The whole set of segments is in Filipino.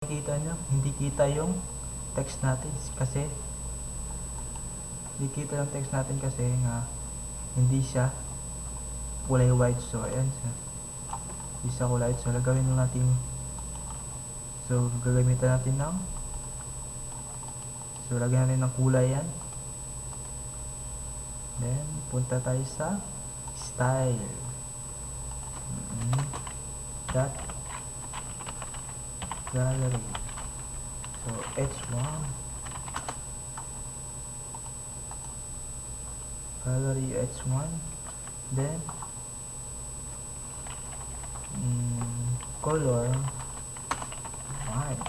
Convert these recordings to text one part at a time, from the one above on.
Kita nyo, hindi kita yung text natin kasi nga hindi siya kulay white. So ayan siya, hindi siya kulay white. So gagawin natin, gagamitan natin ng, lagyan natin ng kulay yan. Then punta tayo sa style, dot gallery. So H1 gallery H1, then color white.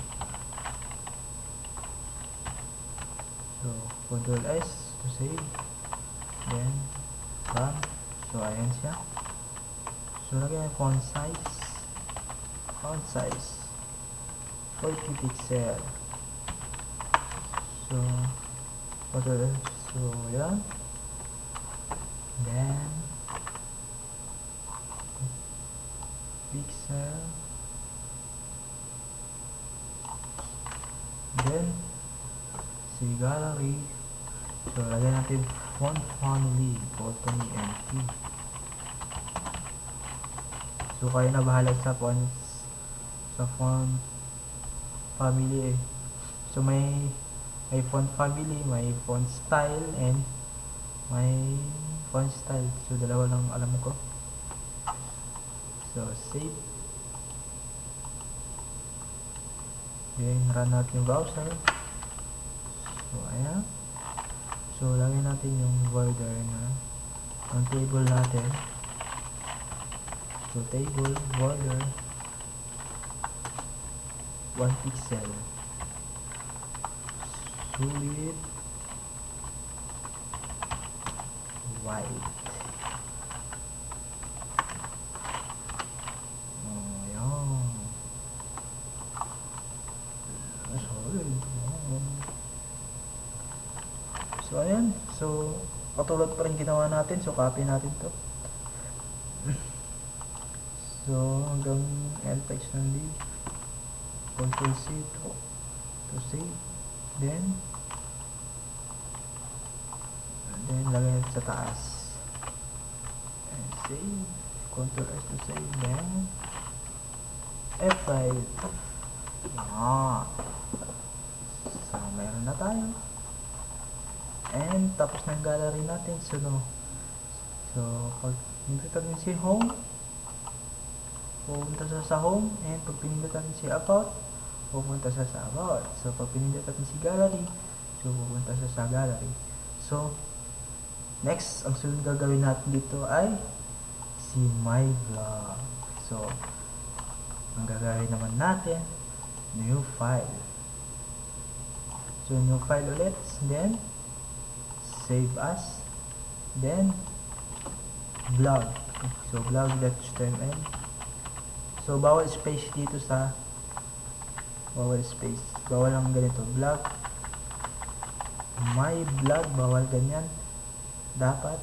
So Ctrl S to save, then run. So ayan siya. So lagyan font size 40 pixel. So Ctrl S. So yan, then pixel, then si gallery. So lagyan natin font family, botany MT. So kayo na bahala sa font family. So may font family, may font style, and may font style. So dalawa lang alam ko. So save, then run natin yung browser. So ayan. So lagyan natin yung border na ang table natin. So table border 1 pixel, solid white. So ayan, so patulad pa rin ginawa natin. So copy natin to. So hanggang end page ng div, Ctrl C to save, then lagay natin sa taas and save, Ctrl S to save, then F5. So mayroon na tayo, and tapos ng gallery natin. So pag pinindot natin si home, pupunta sa home, and pag pinindot natin si about, pupunta sa about. So pag pinindot natin si gallery, so pupunta sa gallery. So next, ang sunod gagawin natin dito ay si my vlog. So ang gagawin naman natin, new file. So new file ulit, then save as, then blog. So blog.html. So bawal space dito sa, bawal lang ganito, blog, my blog, bawal ganyan, dapat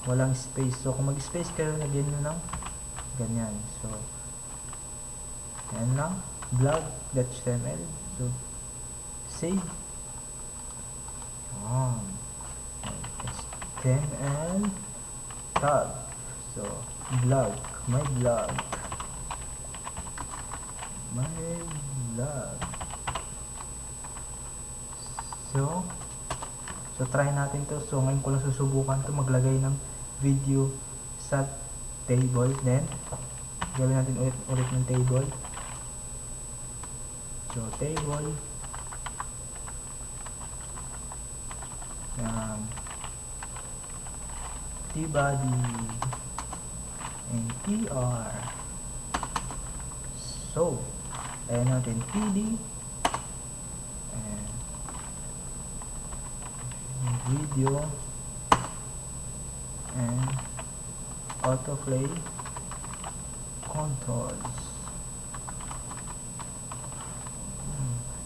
walang space. So kung mag space kayo, lagyan nyo ng ganyan. So yan lang, blog.html. So save, HTML tag. So blog, my blog. So try natin to. So ngayon ko lang susubukan to, maglagay ng video sa table. Then gawin natin ulit ng table. So table, tbody and tr. So ayan natin td and video and autoplay controls.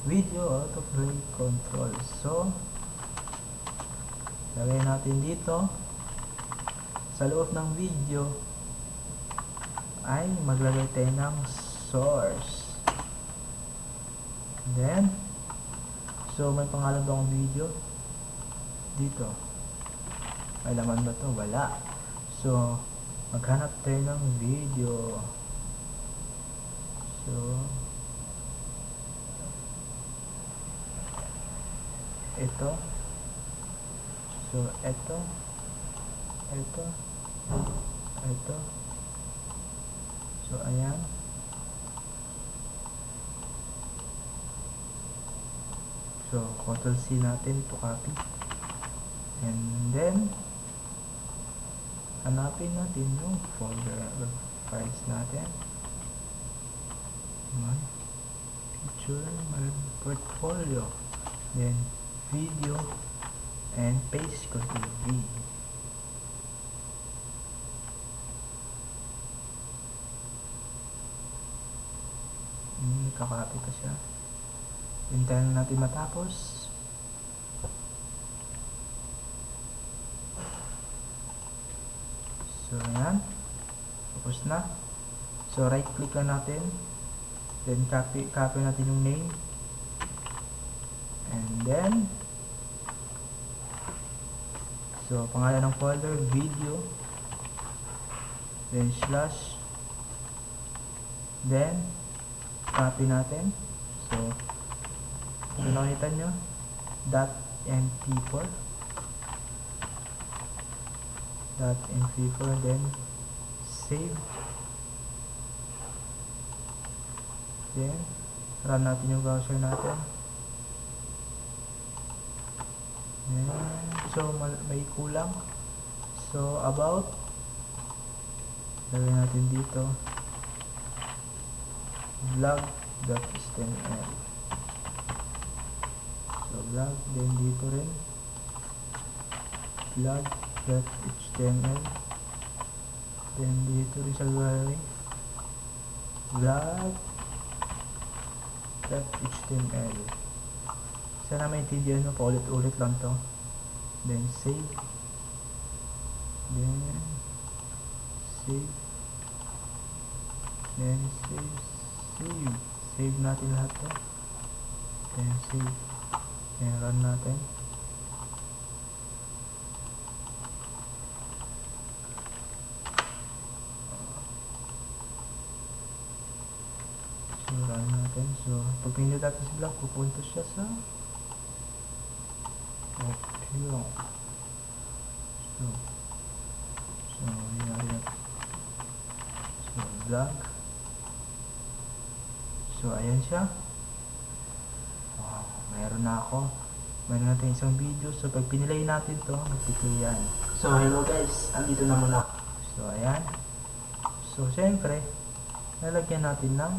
Video autoplay controls. So lagay natin dito sa loob ng video ay maglagay tayo ng source. Then, so may pangalan ba akong video? Dito. May laman ba to? Wala. So, maghanap tayo ng video. So, ito. So, ito. So, ayan. So, Ctrl C natin to copy. And then, hanapin natin yung folder or files natin. My picture, my portfolio. Then, video. And paste Ctrl V. Kakopy pa siya. Hintayin natin matapos. So, ayan. Tapos na. So, right click lang natin. Then, copy natin yung name. And then, so, pangalan ng folder, video. Then, slash. Then, copy natin. So, kung nakita nyo, .mp4 then save, then run natin yung browser natin. Then, so may kulang, so about, lagyan natin dito vlog.html. So vlog, then dito rin vlog.html, then dito rin sa gallery vlog.html. Sana maintindihan nyo, paulit-ulit lang to. Then save, then save, then save natin lahat to. Then save, then run natin. So run natin. So pag pinili natin si vlog, pupunta siya sa Option. So yun. So vlog. So ayan siya. Wow, mayroon na ako. Mayroon natin isang video. So pag pinilay natin to, magpiplay yan. So hello guys, andito na muna. So ayan. So syempre, lalagyan natin ng,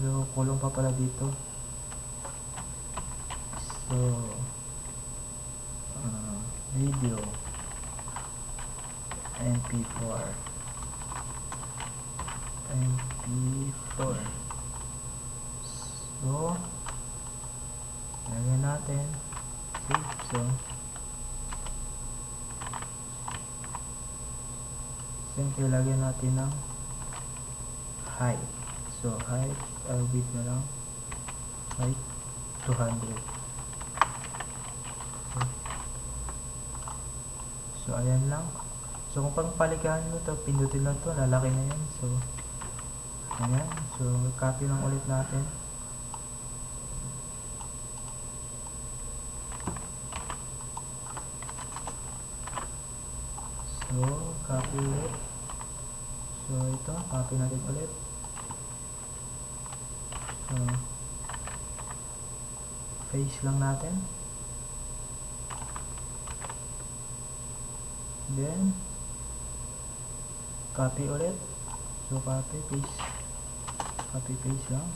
so kulong pa pala dito. So video mp4 so lagyan natin save. So siyempre lagyan natin ng height. So height, width na lang, height 200. So ayan lang. So kung pang paligahan mo to, pindutin lang to, lalaki na yan. So ayan. So copy lang ulit natin. So copy ulit. So ito, copy natin ulit. So paste lang natin. Then copy ulit. So copy paste lang.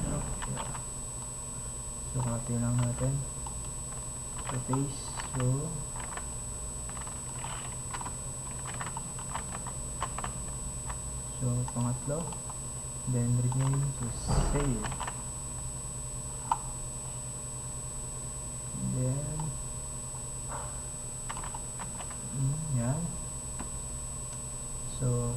Okay. So copy lang natin. So paste. So pangatlo, then rename, so save. Then yan. So